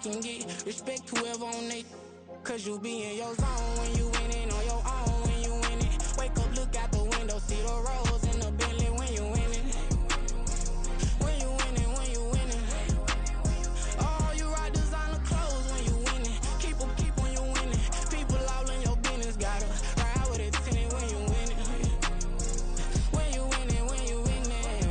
can get. Respect whoever on they, cause you be in your zone when you winning on your own when you winning. Wake up, look out the window, see the rose in the Bentley when you winning. When you winning, when you winning. Oh, you rock designer clothes when you winning. Keep when you winning. People all in your business, gotta ride with it tinted when you winning. When you winning, when you winning.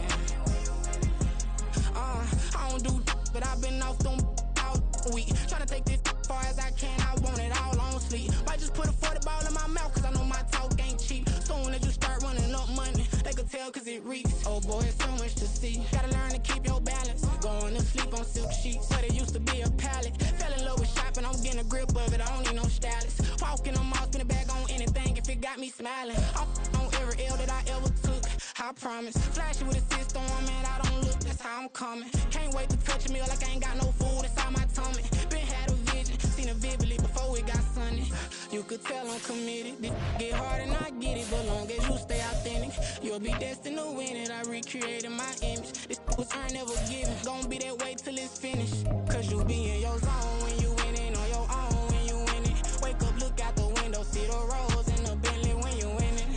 I don't do, but I've been off them all week. Tryna take this far as I can, I want it all on sleep. Might just put a 40 ball in my mouth, cause I know my talk ain't cheap. Soon as you start running up money, they could tell cause it reeks. Oh boy, it's so much to see. Gotta learn to keep your balance. Going to sleep on silk sheets, but it used to be a pallet. Fell in love with shopping, I'm getting a grip of it, I don't need no stylist. Walking on mouth, spin it back on anything if it got me smiling. I'm on every L that I ever took, I promise. Flashy with a system, man, I don't look, that's how I'm coming. Can't wait to touch a meal like I ain't got no food inside my tummy. Been had a vision, seen it vividly before it got sunny. You could tell I'm committed. This get hard and I get it, but long as you stay authentic, you'll be destined to win it. I recreated my image. This was earned, never given. Gonna be that way till it's finished. Cause you be in your zone when you winning on your own when you winning. Wake up, look out the window, see the rose in the Bentley when you winning.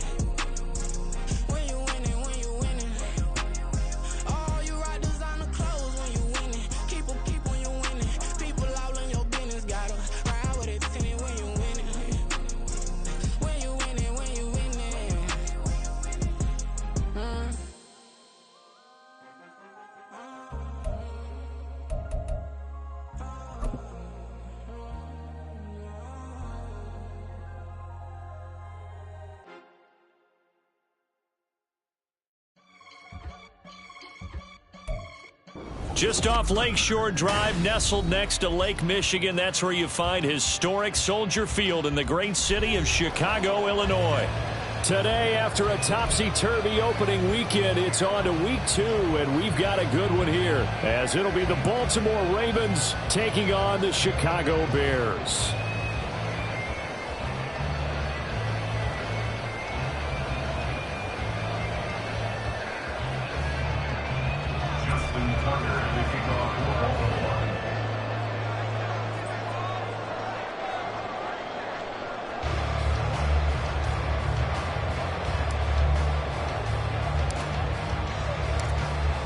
When you winning, when you winning. Oh, you rock designer clothes when you winning. Keep when you winning. People all in your business, gotta ride with it tinted when you winning. When you winning, when you winning. Just off Lakeshore Drive, nestled next to Lake Michigan, that's where you find historic Soldier Field in the great city of Chicago, Illinois. Today, after a topsy-turvy opening weekend, it's on to week 2, and we've got a good one here, as it'll be the Baltimore Ravens taking on the Chicago Bears.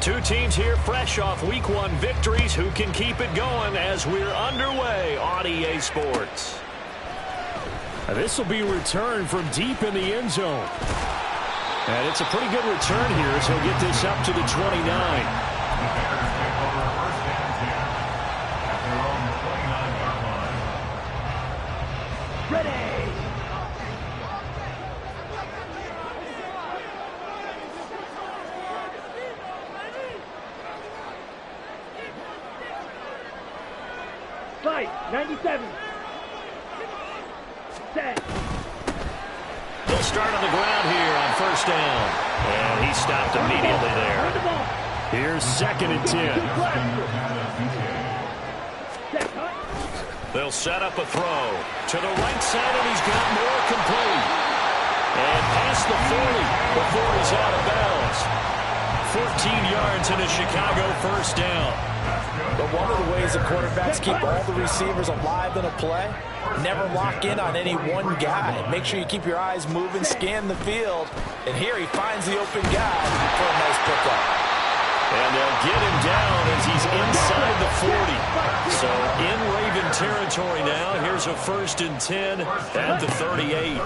Two teams here fresh off Week 1 victories. Who can keep it going as we're underway on EA Sports? This will be returned from deep in the end zone. And it's a pretty good return here as he'll get this up to the 29. Fight, 97. Set. They'll start on the ground here on first down. And he stopped immediately there. Here's 2nd and 10. They'll set up a throw to the right side, and he's got more complete. And past the 40 before he's out of bounds. 14 yards and a Chicago first down. But one of the ways the quarterbacks keep all the receivers alive in a play, never lock in on any one guy. Make sure you keep your eyes moving, scan the field. And here he finds the open guy for a nice pickup. And they'll get him down as he's inside the 40. So in Raven territory now. Here's a 1st and 10 at the 38.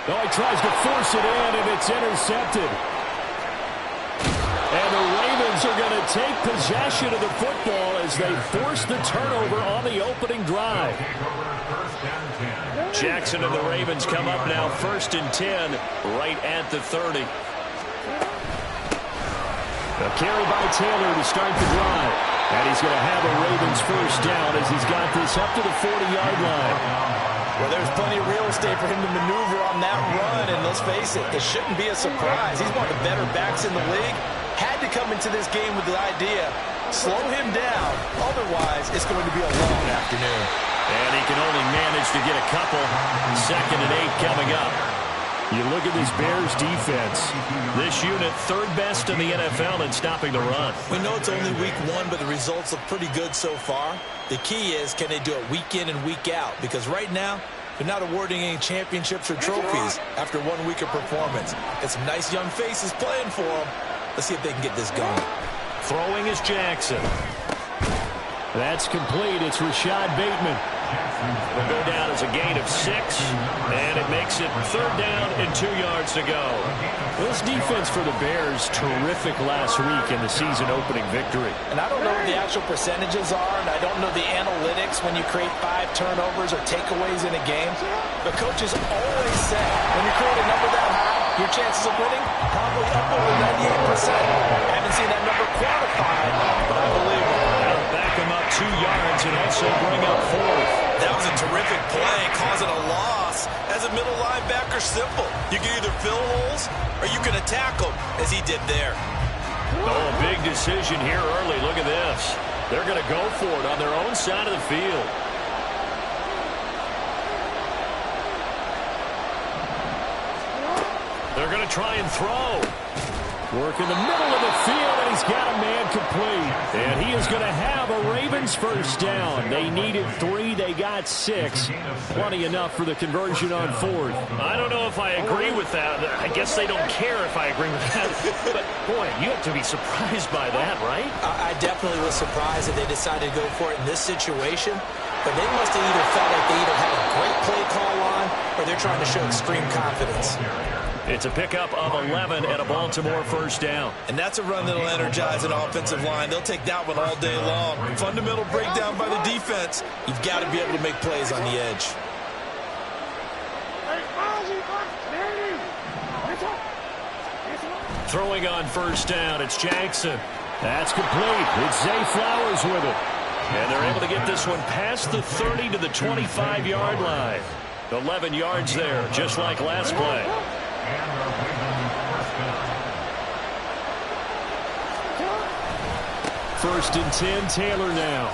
Oh, he tries to force it in, and it's intercepted. And the Ravens are going to take possession of the football as they force the turnover on the opening drive. Jackson and the Ravens come up now 1st and 10 right at the 30. A carry by Taylor to start the drive. And he's going to have a Ravens first down as he's got this up to the 40-yard line. Well, there's plenty of real estate for him to maneuver on that run, and let's face it, it shouldn't be a surprise. He's one of the better backs in the league. Had to come into this game with the idea, slow him down, otherwise it's going to be a long afternoon. And he can only manage to get a couple. 2nd and 8 coming up. You look at this Bears defense. This unit, third best in the NFL in stopping the run. We know it's only week 1, but the results look pretty good so far. The key is, can they do it week in and week out? Because right now, they're not awarding any championships or trophies after 1 week of performance. Got some nice young faces playing for them. Let's see if they can get this going. Throwing is Jackson. That's complete. It's Rashad Bateman. Will go down as a gain of 6, and it makes it third down and 2 yards to go. This defense for the Bears, terrific last week in the season opening victory. And I don't know what the actual percentages are, and I don't know the analytics when you create 5 turnovers or takeaways in a game. But coaches always say when you create a number that high, your chances of winning probably up over 98%. Haven't seen that number quantified, but I believe it. That'll back them up 2 yards and also bring up 4th. That was a terrific play, causing a loss. As a middle linebacker, simple. You can either fill holes or you can attack them, as he did there. Oh, a big decision here early. Look at this. They're going to go for it on their own side of the field. They're going to try and throw. Work in the middle of the field, and he's got a man complete. And he is going to have a Ravens first down. They needed 3. They got 6. Plenty enough for the conversion on 4th. I don't know if I agree with that. I guess they don't care if I agree with that. But, boy, you have to be surprised by that, right? I definitely was surprised that they decided to go for it in this situation. But they must have either felt like they either had a great play call on or they're trying to show extreme confidence. It's a pickup of 11 and a Baltimore first down. And that's a run that'll energize an offensive line. They'll take that one all day long. Fundamental breakdown by the defense. You've got to be able to make plays on the edge. Throwing on first down, it's Jackson. That's complete. It's Zay Flowers with it. And they're able to get this one past the 30 to the 25-yard line. 11 yards there, just like last play. First and 10, Taylor now.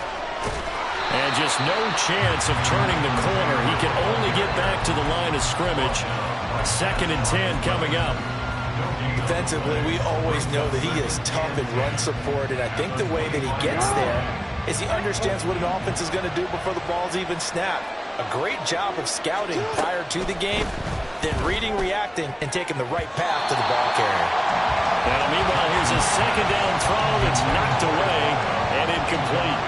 And just no chance of turning the corner. He can only get back to the line of scrimmage. Second and 10 coming up. Defensively, we always know that he is tough in run support, and I think the way that he gets there is he understands what an offense is going to do before the ball's even snapped. A great job of scouting prior to the game, then reading, reacting, and taking the right path to the ball carrier. Now, meanwhile, here's a second down throw. It's knocked away and incomplete.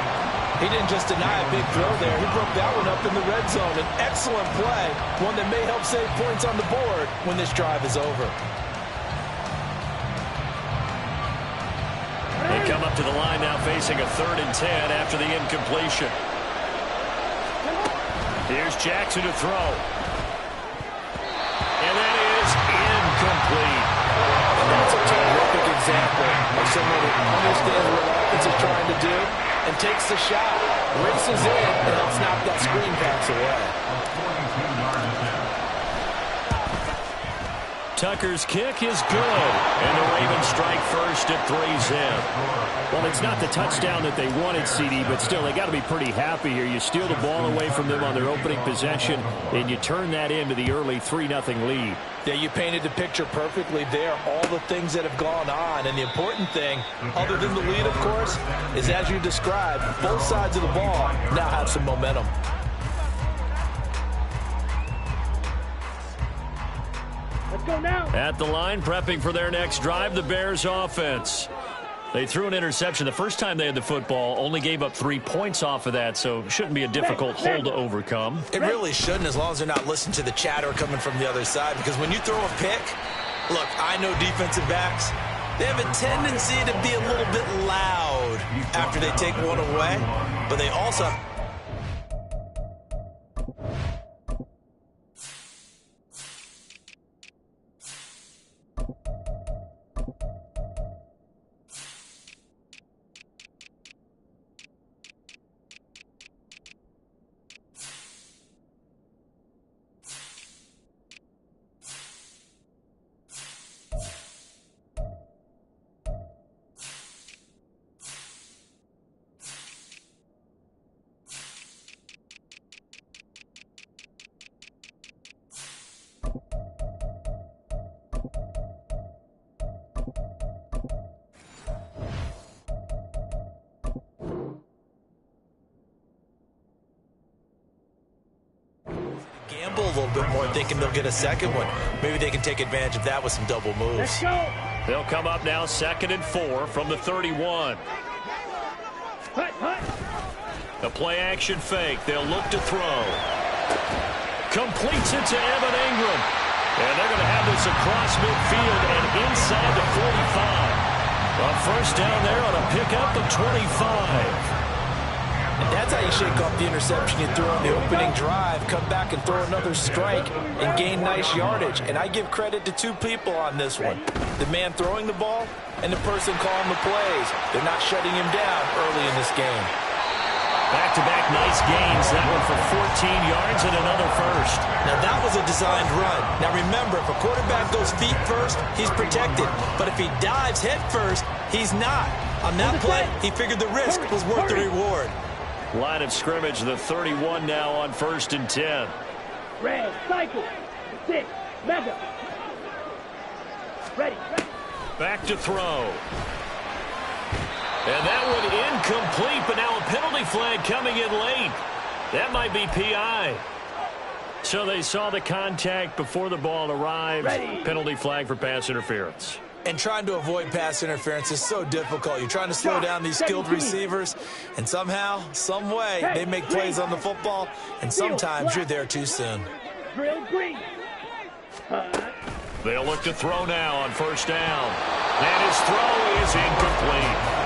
He didn't just deny a big throw there. He broke that one up in the red zone. An excellent play, one that may help save points on the board when this drive is over. They come up to the line now facing a 3rd and 10 after the incompletion. Here's Jackson to throw. And that is incomplete. And that's a terrific example of someone who understands what offense is trying to do and takes the shot, races in, and helps knock that screen pass away. Tucker's kick is good, and the Ravens strike first at 3-zip. Well, it's not the touchdown that they wanted, CD, but still, they got to be pretty happy here. You steal the ball away from them on their opening possession, and you turn that into the early 3-0 lead. Yeah, you painted the picture perfectly there, all the things that have gone on, and the important thing, other than the lead, of course, is as you described, both sides of the ball now have some momentum. Let's go now. At the line, prepping for their next drive, the Bears offense. They threw an interception the first time they had the football, only gave up 3 points off of that, so shouldn't be a difficult hole to overcome. It really shouldn't, as long as they're not listening to the chatter coming from the other side, because when you throw a pick, look, I know defensive backs, they have a tendency to be a little bit loud after they take one away, but they also have scramble a little bit more, thinking they'll get a second one. Maybe they can take advantage of that with some double moves. Let's go. They'll come up now 2nd and 4 from the 31. A play-action fake. They'll look to throw. Completes it to Evan Ingram. And they're going to have this across midfield and inside the 45. A first down there on a pickup of 25. And that's how you shake off the interception you threw on the opening drive. Come back and throw another strike and gain nice yardage. And I give credit to two people on this one. The man throwing the ball and the person calling the plays. They're not shutting him down early in this game. Back-to-back nice gains. That one for 14 yards and another first. Now, that was a designed run. Now, remember, if a quarterback goes feet first, he's protected. But if he dives head first, he's not. On that play, he figured the risk was worth the reward. Line of scrimmage, the 31 now on 1st and 10. Red, cycle. 6, mega. Ready. Back to throw. And that one incomplete, but now a penalty flag coming in late. That might be PI. So they saw the contact before the ball arrived. Ready. Penalty flag for pass interference. And trying to avoid pass interference is so difficult. You're trying to slow down these skilled receivers, and somehow, some way, they make plays on the football, and sometimes you're there too soon. Drill green. They'll look to throw now on 1st down. And his throw is incomplete.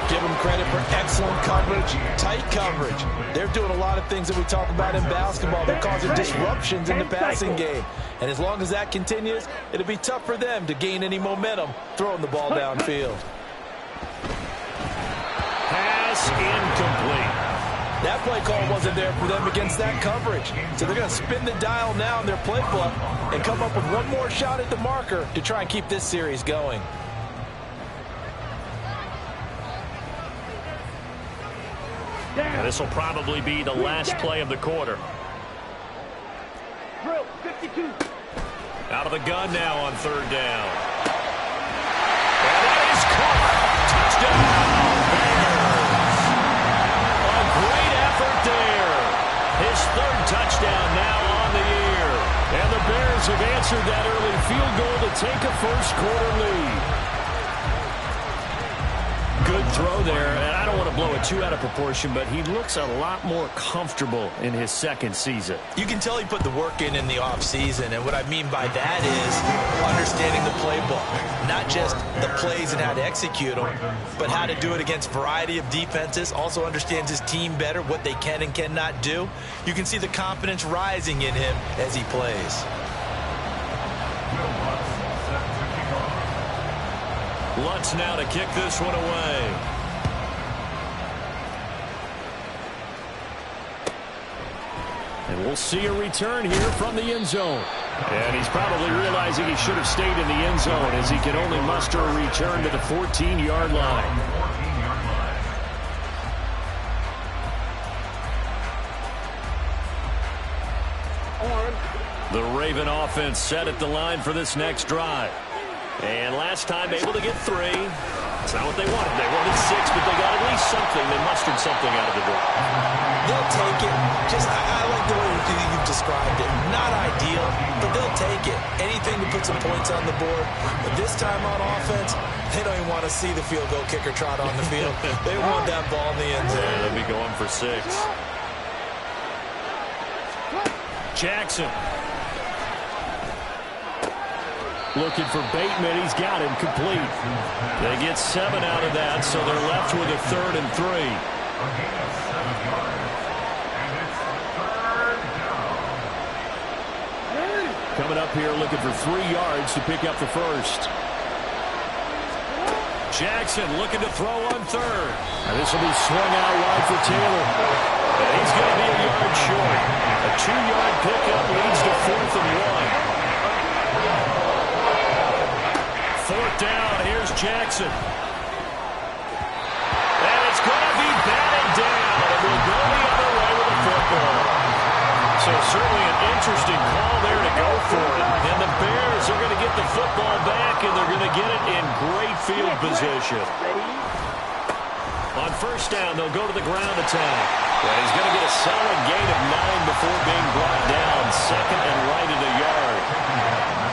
Give them credit for excellent coverage, tight coverage. They're doing a lot of things that we talk about in basketball. They're causing disruptions in the passing game. And as long as that continues, it'll be tough for them to gain any momentum throwing the ball downfield. Pass incomplete. That play call wasn't there for them against that coverage. So they're going to spin the dial now in their playbook and come up with one more shot at the marker to try and keep this series going. And this will probably be the last play of the quarter. Drill 52. Out of the gun now on 3rd down. And that is caught. Touchdown. Bears. A great effort there. His 3rd touchdown now on the year. And the Bears have answered that early field goal to take a first-quarter lead. Good throw there, and I don't want to blow it too out of proportion, but he looks a lot more comfortable in his 2nd season. You can tell he put the work in the offseason, and what I mean by that is understanding the playbook. Not just the plays and how to execute them, but how to do it against a variety of defenses. Also understands his team better, what they can and cannot do. You can see the confidence rising in him as he plays. Lutz now to kick this one away. And we'll see a return here from the end zone. And he's probably realizing he should have stayed in the end zone as he can only muster a return to the 14-yard line. The Raven offense set at the line for this next drive. And last time able to get 3. It's not what they wanted. They wanted 6, but they got at least something. They mustered something out of the drive. They'll take it. I like the way you've described it. Not ideal, but they'll take it. Anything to put some points on the board. But this time on offense, they don't even want to see the field goal kicker trot on the field. They want that ball in the end zone. Yeah, they'll be going for 6. Jackson. Looking for Bateman. He's got him complete. They get 7 out of that, so they're left with a 3rd and 3. Coming up here looking for 3 yards to pick up the first. Jackson looking to throw on 3rd. And this will be swung out wide for Taylor. And he's going to be a yard short. A 2-yard pickup leads to 4th and 1. 4th down, here's Jackson. And it's going to be batted down. And we'll go the other way with the football. So certainly an interesting call there to go for it. And the Bears are going to get the football back, and they're going to get it in great field position. On 1st down, they'll go to the ground attack. And he's going to get a solid gain of 9 before being brought down. Second and right at a yard.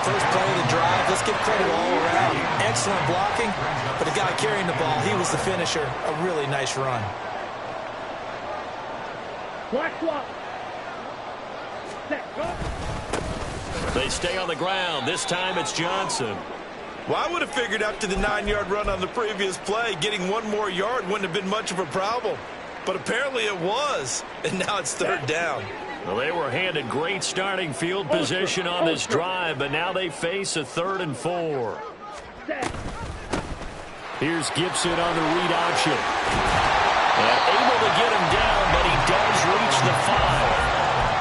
First play of the drive. Let's give credit all around. Excellent blocking, but the guy carrying the ball, he was the finisher. A really nice run. Black swap. Set. Go. They stay on the ground. This time it's Johnson. Well, I would have figured after the 9-yard run on the previous play, getting one more yard wouldn't have been much of a problem. But apparently it was, and now it's third down. Well, they were handed great starting field position on this drive, but now they face a 3rd and 4. Here's Gibson on the read option. And able to get him down, but he does reach the 5.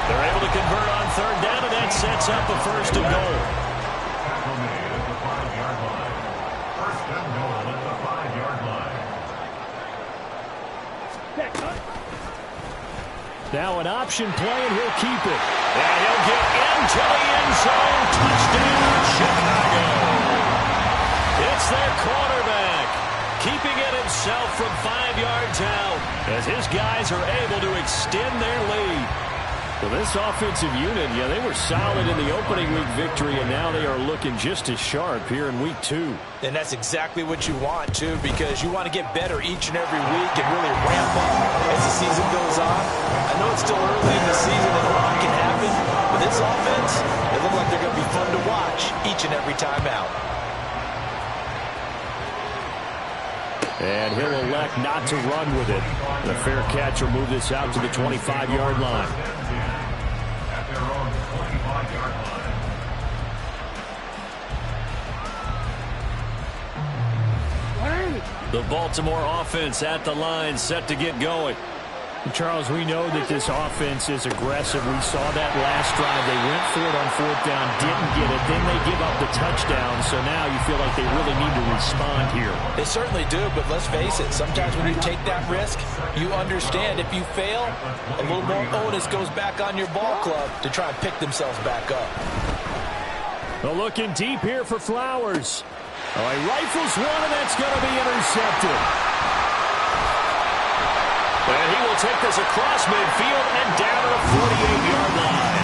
They're able to convert on 3rd down, and that sets up a 1st and goal. Now an option play, and he'll keep it. And he'll get into the end zone. Touchdown, Chicago. It's their quarterback, keeping it himself from 5 yards out as his guys are able to extend their lead. Well, this offensive unit, yeah, they were solid in the opening week victory, and now they are looking just as sharp here in week 2. And that's exactly what you want, too, because you want to get better each and every week and really ramp up as the season goes on. I know it's still early in the season and a lot can happen, but this offense, they look like they're going to be fun to watch each and every time out. And he'll elect not to run with it. The fair catch will move this out to the 25-yard line. The Baltimore offense at the line, set to get going. Charles, we know that this offense is aggressive. We saw that last drive. They went for it on 4th down, didn't get it. Then they give up the touchdown, so now you feel like they really need to respond here. They certainly do, but let's face it. Sometimes when you take that risk, you understand if you fail, a little more onus goes back on your ball club to try and pick themselves back up. Well, looking deep here for Flowers. Oh, he rifles one, and that's going to be intercepted. And he will take this across midfield and down to the 48-yard line.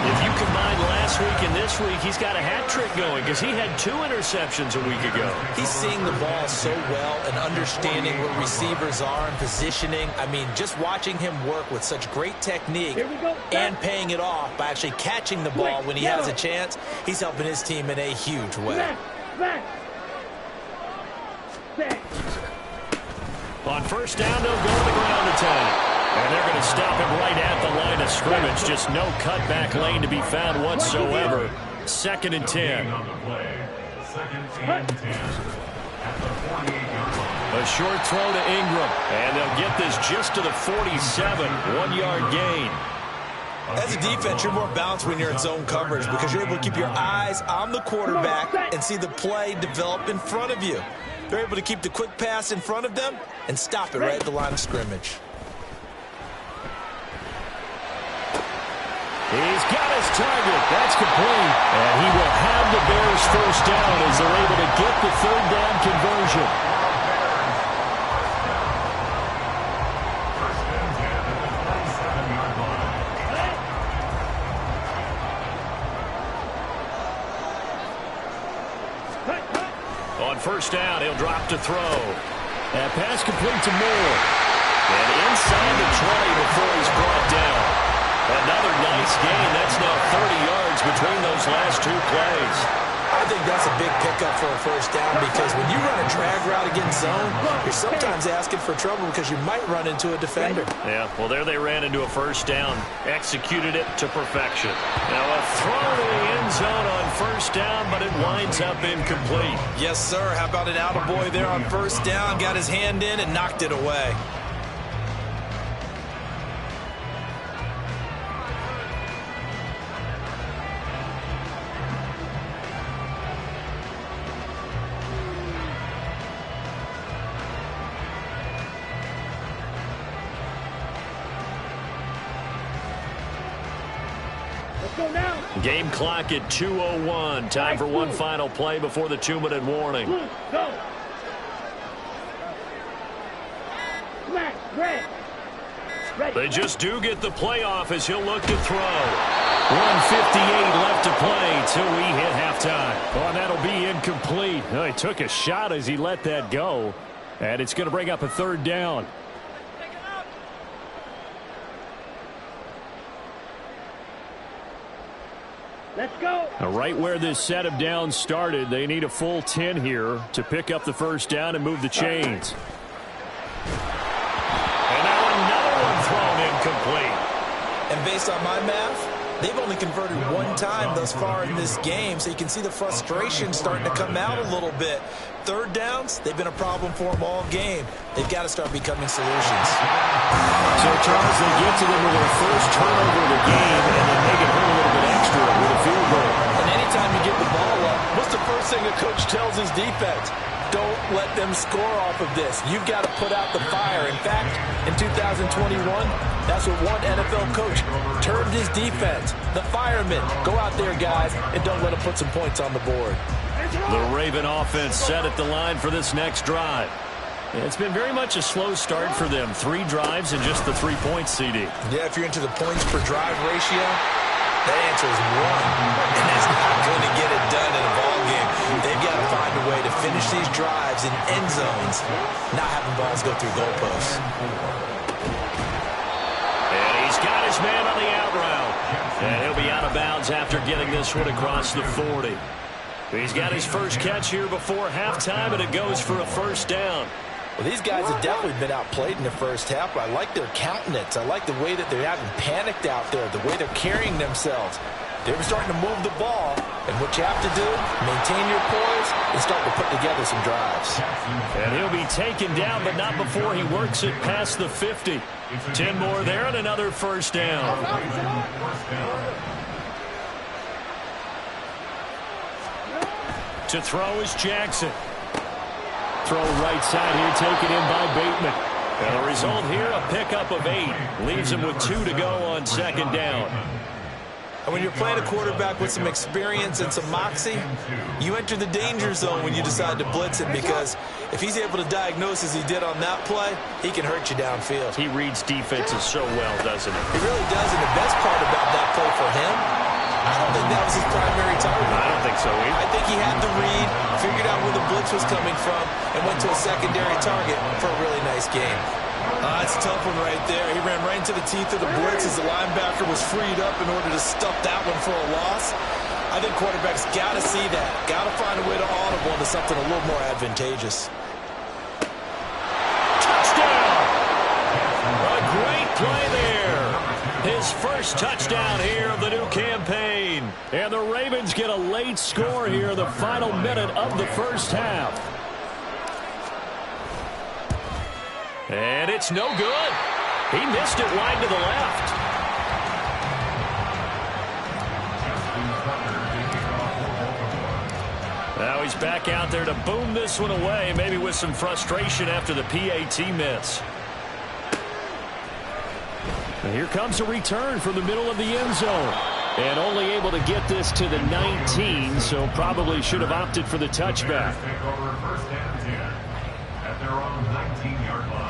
If you combine last week and this week, he's got a hat trick going because he had 2 interceptions a week ago. He's seeing the ball so well and understanding what receivers are and positioning. I mean, just watching him work with such great technique and paying it off by actually catching the ball when he has a chance, he's helping his team in a huge way. On 1st down, they'll go to the ground attack. And they're going to stop him right at the line of scrimmage. Just no cutback lane to be found whatsoever. 2nd and 10. A short throw to Ingram. And they'll get this just to the 47. 1-yard gain. As a defense, you're more balanced when you're in zone coverage because you're able to keep your eyes on the quarterback and see the play develop in front of you. They're able to keep the quick pass in front of them and stop it right at the line of scrimmage. He's got his target. That's complete. And he will have the Bears 1st down as they're able to get the 3rd down conversion. On 1st down, he'll drop to throw. That pass complete to Moore. And inside the 20 before he's brought down. Another nice gain. That's now 30 yards between those last 2 plays. I think that's a big pickup for a 1st down because when you run a drag route against zone, you're sometimes asking for trouble because you might run into a defender. Yeah, well, there they ran into a 1st down. Executed it to perfection. Now a throw to the end zone on 1st down, but it winds up incomplete. Yes, sir. How about an attaboy there on 1st down? Got his hand in and knocked it away. Game clock at 2:01. Time for one final play before the 2-minute warning. Go. Smash, red. They just do get the playoff as he'll look to throw. 1:58 left to play till we hit halftime. Oh, and that'll be incomplete. Oh, he took a shot as he let that go. And it's going to bring up a third down. Let's go. Now, right where this set of downs started, they need a full 10 here to pick up the first down and move the chains. And now another one thrown incomplete. And based on my math, they've only converted one time thus far in this game, so you can see the frustration starting to come out a little bit. Third downs, they've been a problem for them all game. They've got to start becoming solutions. So, Charles, they get to them with their first turnover of the game, and then make it hurt a little bit extra with a field goal. And anytime you get the ball up, what's the first thing a coach tells his defense? Don't let them score off of this. You've got to put out the fire. In fact, in 2021, that's what one NFL coach termed his defense. The firemen. Go out there, guys, and don't let them put some points on the board. The Raven offense set at the line for this next drive. It's been very much a slow start for them. 3 drives and just the 3 points, CD. Yeah, if you're into the points per drive ratio, that answer is 1. And that's not going to get it done in a ball game. They've got to find a way to finish these drives in end zones, not having balls go through goalposts. And he's got his man on the out route. And he'll be out of bounds after getting this one across the 40. He's got his first catch here before halftime, and it goes for a first down. Well, these guys have definitely been outplayed in the first half, but I like their countenance. I like the way that they haven't panicked out there, the way they're carrying themselves. They're starting to move the ball, and what you have to do, maintain your poise and start to put together some drives. And he'll be taken down, but not before he works it past the 50. 10 more there and another first down. To throw is Jackson. Throw right side here, taken in by Bateman. And the result here, a pickup of 8. Leaves him with 2 to go on second down. And when you're playing a quarterback with some experience and some moxie, you enter the danger zone when you decide to blitz him, because if he's able to diagnose as he did on that play, he can hurt you downfield. He reads defenses so well, doesn't he? He really does, and the best part about that play for him, I don't think that was his primary target. I don't think so either. I think he had the read, figured out where the blitz was coming from, and went to a secondary target for a really nice game. That's a tough one right there. He ran right into the teeth of the blitz as the linebacker was freed up in order to stuff that one for a loss. I think quarterbacks got to see that. Got to find a way to audible into something a little more advantageous. Touchdown! A great play there. His first touchdown here of the new campaign. And the Ravens get a late score here, the final minute of the first half. And it's no good. He missed it wide to the left. Now he's back out there to boom this one away, maybe with some frustration after the PAT miss. And here comes a return from the middle of the end zone. And only able to get this to the 19, so probably should have opted for the touchback.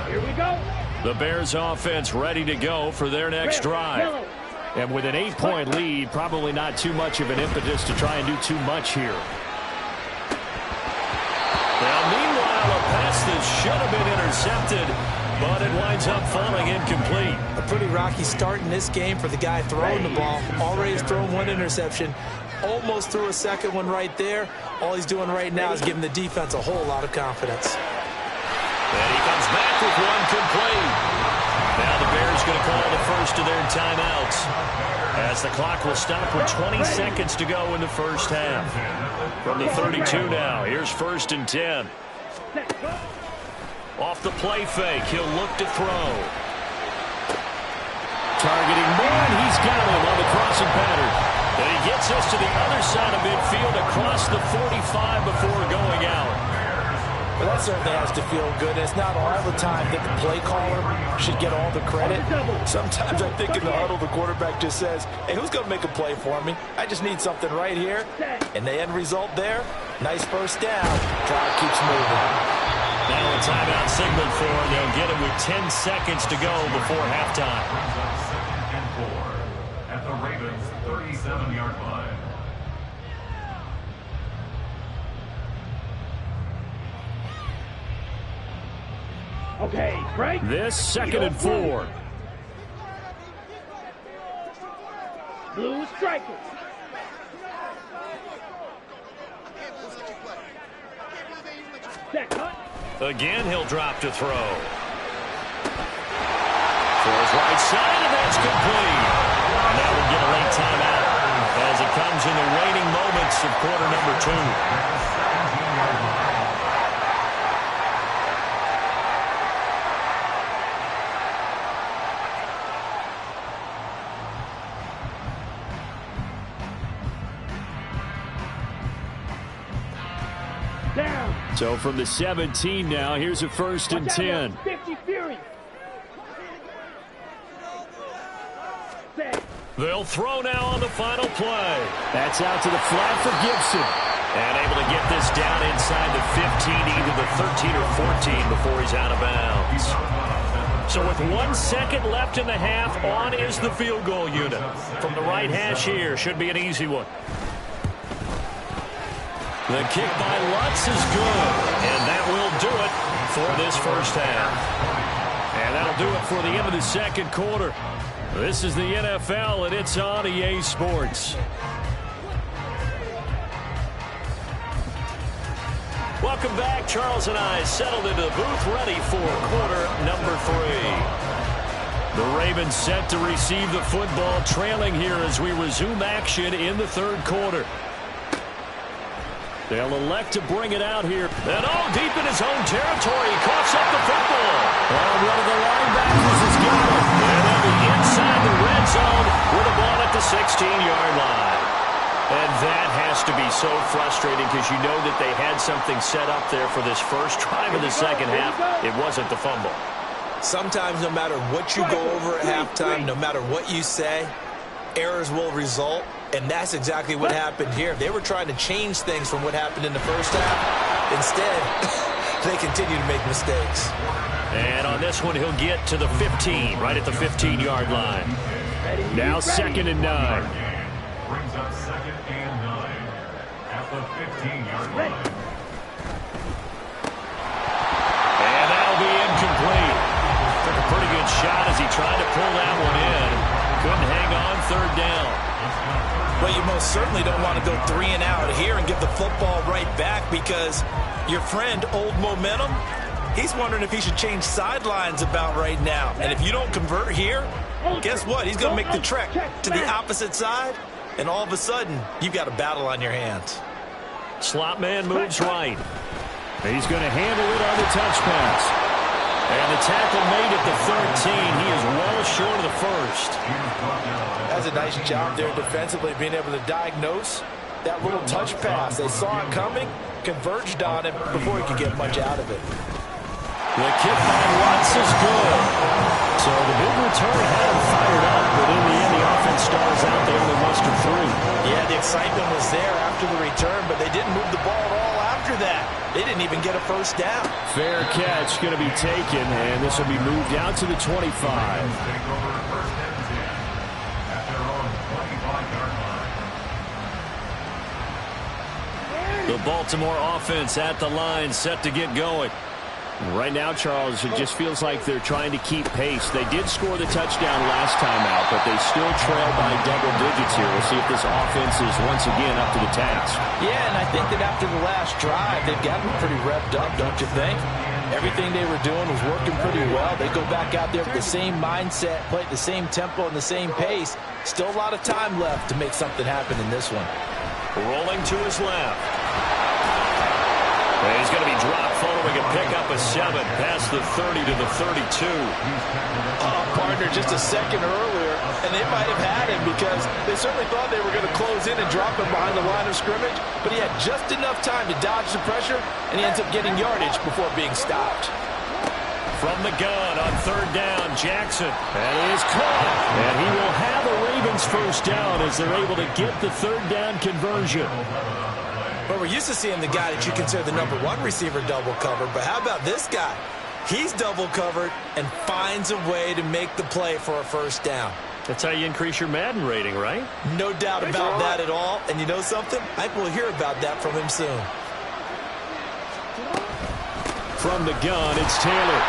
Here we go. The Bears offense ready to go for their next drive. And with an 8-point lead, probably not too much of an impetus to try and do too much here. Now, meanwhile, a pass that should have been intercepted, but it winds up falling incomplete. A pretty rocky start in this game for the guy throwing the ball. Already has thrown 1 interception. Almost threw a second one right there. All he's doing right now is giving the defense a whole lot of confidence. And he comes back with 1 complete. Now the Bears going to call the first of their timeouts, as the clock will stop with 20 seconds to go in the first half. From the 32 now, here's 1st and 10. Off the play fake, he'll look to throw. Targeting Moore, and he's got him on the crossing pattern. And he gets us to the other side of midfield across the 45 before going out. Well, that certainly has to feel good. It's not all the time that the play caller should get all the credit. Sometimes I think in the huddle, the quarterback just says, hey, who's going to make a play for me? I just need something right here. And the end result there, nice first down. Drive keeps moving. Now a timeout signaled for. They'll get it with 10 seconds to go before halftime. Second and 4 at the Ravens' 37-yard line. Okay, break. This 2nd and 4. Blue strikers. Set cut. Again, he'll drop to throw. For his right side, and that's complete. And now we'll get a late timeout as it comes in the waning moments of quarter number 2. Down. So from the 17 now, here's a 1st and 10. 50 Fury. Set. They'll throw now on the final play. That's out to the flat for Gibson. And able to get this down inside the 15, either the 13 or 14 before he's out of bounds. So with 1 second left in the half, on is the field goal unit. From the right hash here, should be an easy one. The kick by Lutz is good, and that will do it for this first half. And that'll do it for the end of the second quarter. This is the NFL, and it's on EA Sports. Welcome back. Charles and I settled into the booth, ready for quarter number 3. The Ravens set to receive the football, trailing here as we resume action in the third quarter. They'll elect to bring it out here. And deep in his own territory, he coughs up the football. And one of the linebackers has got it. And they'll be inside the red zone with a ball at the 16-yard line. And that has to be so frustrating because you know that they had something set up there for this first drive of the second half. It wasn't the fumble. Sometimes no matter what you go over at halftime, no matter what you say, errors will result. And that's exactly what happened here. They were trying to change things from what happened in the first half. Instead, they continue to make mistakes. And on this one, he'll get to the 15, right at the 15-yard line. Now 2nd and 9. Brings up 2nd and 9 at the 15-yard line. And that'll be incomplete. Took a pretty good shot as he tried to pull that one in. Couldn't hang on, 3rd down. But you most certainly don't want to go 3 and out here and give the football right back because your friend, Old Momentum, he's wondering if he should change sidelines about right now. And if you don't convert here, guess what? He's going to make the trek to the opposite side, and all of a sudden, you've got a battle on your hands. Slot man moves right. He's going to handle it on the touch pass. And the tackle made at the 13. He is well short of the first. That's a nice job there defensively, being able to diagnose that little touch pass. They saw it coming, converged on him before he could get much out of it. The kick by Lutz is good. So the big return had him fired up, but in the end, the offense stars out. They only mustered 3. Yeah, the excitement was there after the return, but they didn't move the ball at all after that. They didn't even get a first down. Fair catch going to be taken, and this will be moved out to the 25. The Baltimore offense at the line, set to get going. Right now, Charles, it just feels like they're trying to keep pace. They did score the touchdown last time out, but they still trail by double digits here. We'll see if this offense is once again up to the task. Yeah, and I think that after the last drive, they've gotten pretty revved up, don't you think? Everything they were doing was working pretty well. They go back out there with the same mindset, play at the same tempo and the same pace. Still a lot of time left to make something happen in this one. Rolling to his left. And he's going to be dropped following a pickup of 7 past the 30 to the 32. Partner, just a second earlier, and they might have had him because they certainly thought they were going to close in and drop him behind the line of scrimmage, but he had just enough time to dodge the pressure, and he ends up getting yardage before being stopped. From the gun on 3rd down, Jackson. That is caught. And he will have a Ravens first down as they're able to get the 3rd down conversion. But we're used to seeing the guy that you consider the #1 receiver double covered. But how about this guy? He's double covered and finds a way to make the play for a first down. That's how you increase your Madden rating, right? No doubt about that at all. And you know something? I think we'll hear about that from him soon. From the gun, it's Taylor.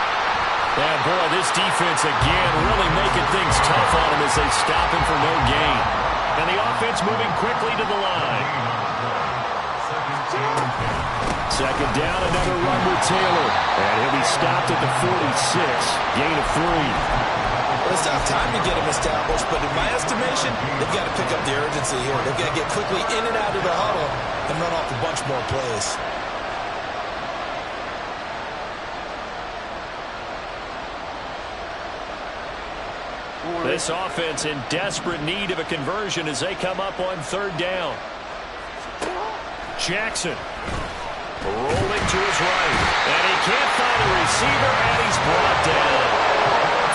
And boy, this defense again really making things tough on him as they stop him for no gain. And the offense moving quickly to the line. Second down, another run with Taylor. And he'll be stopped at the 46. Gain of 3. Well, it's not time to get him established, but in my estimation, they've got to pick up the urgency here. They've got to get quickly in and out of the huddle and run off a bunch more plays. This offense in desperate need of a conversion as they come up on third down. Jackson rolling to his right. And he can't find a receiver, and he's brought down.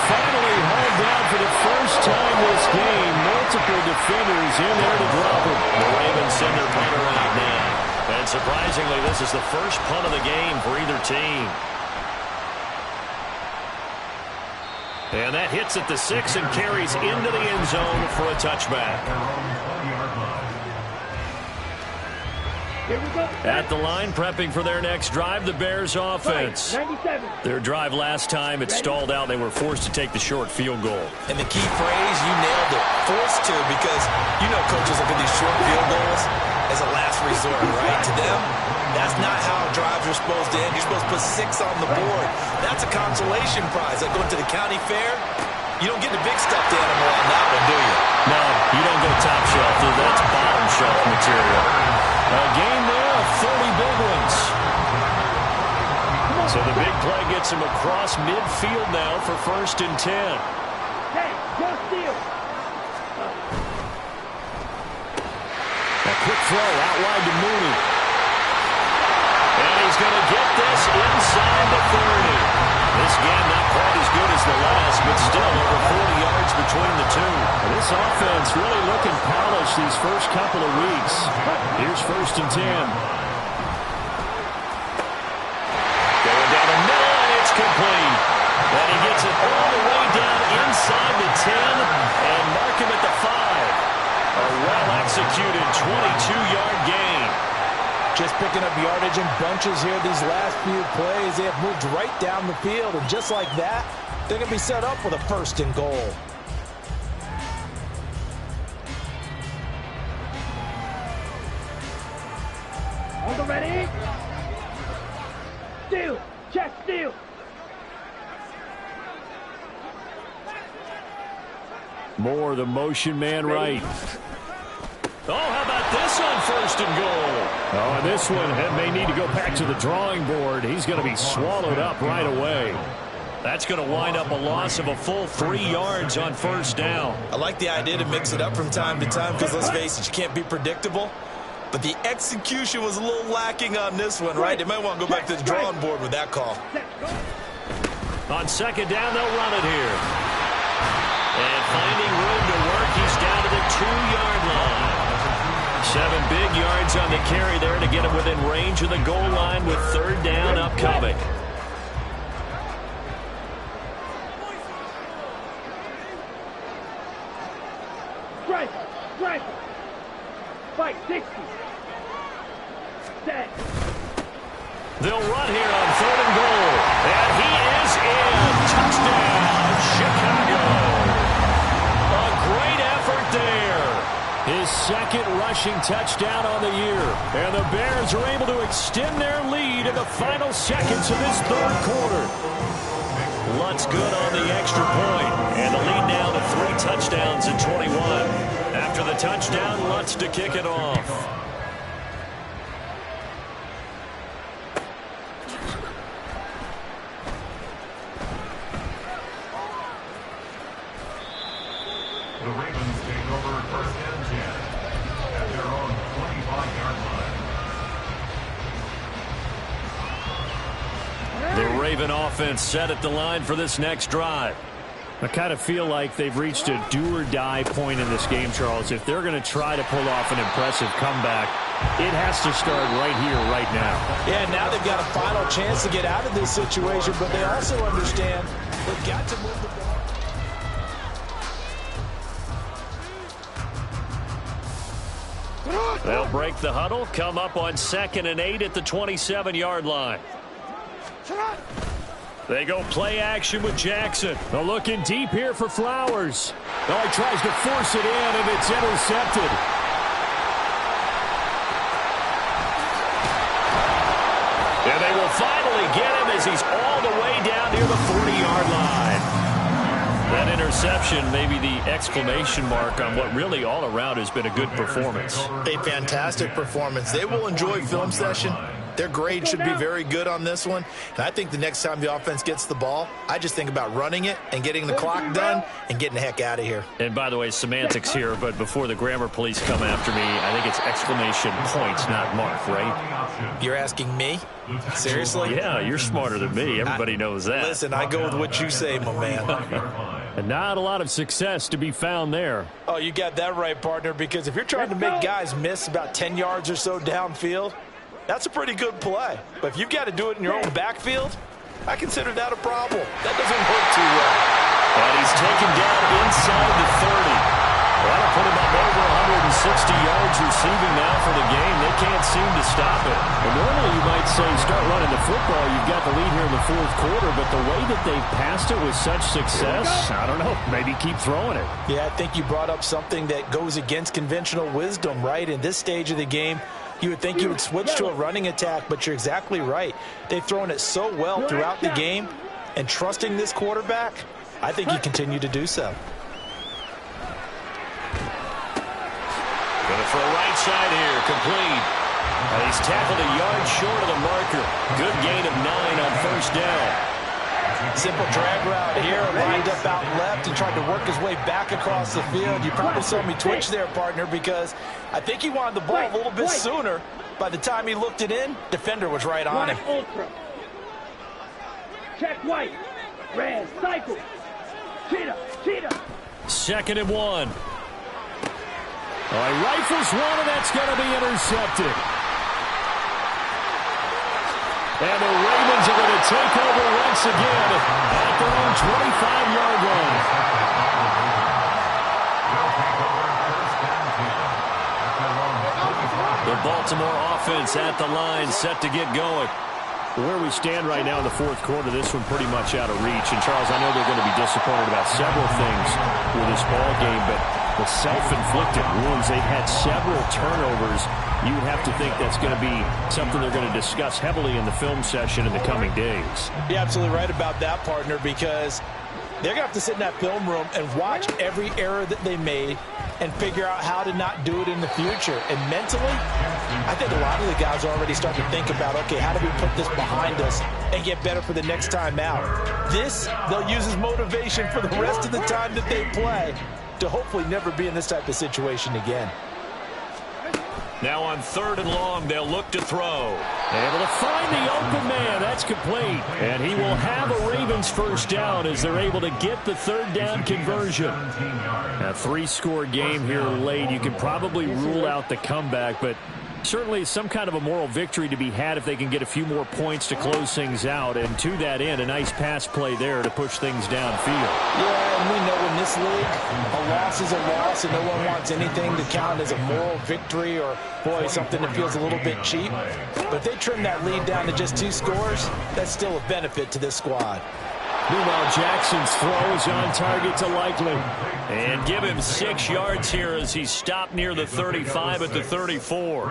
Finally hauled down for the first time this game. Multiple defenders in there to drop him. The Ravens send their punter out now. And surprisingly, this is the first punt of the game for either team. And that hits at the 6 and carries into the end zone for a touchback. Here we go. At the line, prepping for their next drive, the Bears offense. 97. Their drive last time, it stalled out. They were forced to take the short field goal. And the key phrase, you nailed it. Forced to, because you know coaches look at these short field goals as a last resort, right? To them, that's not how drives are supposed to end. You're supposed to put 6 on the board. That's a consolation prize. Like going to the county fair, you don't get the big stuffed animal on that one, do you? No, you don't go top shelf. That's bottom shelf material. A game there of 30 big ones. So the big play gets him across midfield now for 1st and 10. Hey, just steal. A quick throw out wide to Mooney. And he's going to get this inside the 30. This game not quite as good as the last, but still over 40 yards between the two. This offense really looking polished these first couple of weeks. Here's 1st and 10. Going down the middle, and it's complete. And he gets it all the way down inside the 10 and mark him at the 5. A well-executed 22-yard gain. Just picking up yardage in bunches here these last few plays. They have moved right down the field, and just like that, they're going to be set up with a 1st and goal. On the ready. Steal. Check steal. Moore, the motion man right. Oh, how about this on 1st and goal? Oh, and this one may need to go back to the drawing board. He's going to be swallowed up right away. That's going to wind up a loss of a full 3 yards on 1st down. I like the idea to mix it up from time to time because, let's face it, you can't be predictable. But the execution was a little lacking on this one, right? They might want to go back to the drawing board with that call. On 2nd down, they'll run it here. And finding room to work, he's down to the 2-yard line. 7 big yards on the carry there to get him within range of the goal line with 3rd down upcoming. Strike. Strike. Fight. 60. Set. They'll run here on 3rd and goal. And he is in. Touchdown, Chicago. A great effort there. His 2nd rushing touchdown on the year. And the Bears are able to extend their lead in the final seconds of this 3rd quarter. Lutz good on the extra point. And the lead now to 3 touchdowns in 21. After the touchdown, Lutz to kick it off. The Ravens take over 1st and 10 at their own 25-yard line. The Raven offense set at the line for this next drive. I kind of feel like they've reached a do-or-die point in this game, Charles. If they're going to try to pull off an impressive comeback, it has to start right here, right now. Yeah, now they've got a final chance to get out of this situation, but they also understand they've got to move the ball. They'll break the huddle, come up on 2nd and 8 at the 27-yard line. They go play action with Jackson. They're looking deep here for Flowers. Oh, he tries to force it in, and it's intercepted. And they will finally get him as he's all the way down near the 40-yard line. That interception may be the exclamation mark on what really all around has been a good performance. A fantastic performance. They will enjoy film session. Their grade should be very good on this one. And I think the next time the offense gets the ball, I just think about running it and getting the clock done and getting the heck out of here. And by the way, semantics here, but before the grammar police come after me, I think it's exclamation points, not mark, right? You're asking me? Seriously? Yeah, you're smarter than me. Everybody knows that. Listen, I go with what you say, my man. And not a lot of success to be found there. Oh, you got that right, partner, because if you're trying to make guys miss about 10 yards or so downfield, that's a pretty good play. But if you've got to do it in your own backfield, I consider that a problem. That doesn't work too well. And he's taken down inside the 30. That'll put him up over 160 yards receiving now for the game. They can't seem to stop it. Well, normally you might say start running the football. You've got the lead here in the fourth quarter, but the way that they passed it with such success, I don't know, maybe keep throwing it. Yeah, I think you brought up something that goes against conventional wisdom, right? In this stage of the game, you would think you would switch to a running attack, but you're exactly right. They've thrown it so well throughout the game, and trusting this quarterback, I think you continue to do so. Going to throw right side here, complete. And he's tackled a yard short of the marker. Good gain of 9 on first down. Simple drag route here, lined up out left. He tried to work his way back across the field. You probably saw me twitch there, partner, because I think he wanted the ball a little bit sooner. By the time he looked it in, defender was right on him. Ultra. Check white. Red, cycle. Cheetah, cheetah. 2nd and 1. He rifles one, and that's going to be intercepted. And the Ravens are going to take over once again at their own 25-yard line. The Baltimore offense at the line, set to get going. Where we stand right now in the fourth quarter, this one pretty much out of reach. And, Charles, I know they're going to be disappointed about several things with this ball game, but the self-inflicted wounds, they've had several turnovers. You would have to think that's going to be something they're going to discuss heavily in the film session in the coming days. You're absolutely right about that, partner, because they're going to have to sit in that film room and watch every error that they made and figure out how to not do it in the future. And mentally, I think a lot of the guys are already starting to think about, okay, how do we put this behind us and get better for the next time out? This, they'll use as motivation for the rest of the time that they play to hopefully never be in this type of situation again. Now on 3rd and long, they'll look to throw. Able to find the open man. That's complete. And he will have a Ravens first down as they're able to get the 3rd down conversion. A 3-score game here late. You can probably rule out the comeback, but certainly some kind of a moral victory to be had if they can get a few more points to close things out. And to that end, a nice pass play there to push things downfield. Yeah, and we know in this league, a loss is a loss, and no one wants anything to count as a moral victory or, boy, something that feels a little bit cheap. But if they trim that lead down to just 2 scores, that's still a benefit to this squad. Meanwhile, Jackson's throw is on target to Likely. And give him 6 yards here as he's stopped near the 35 at the 34.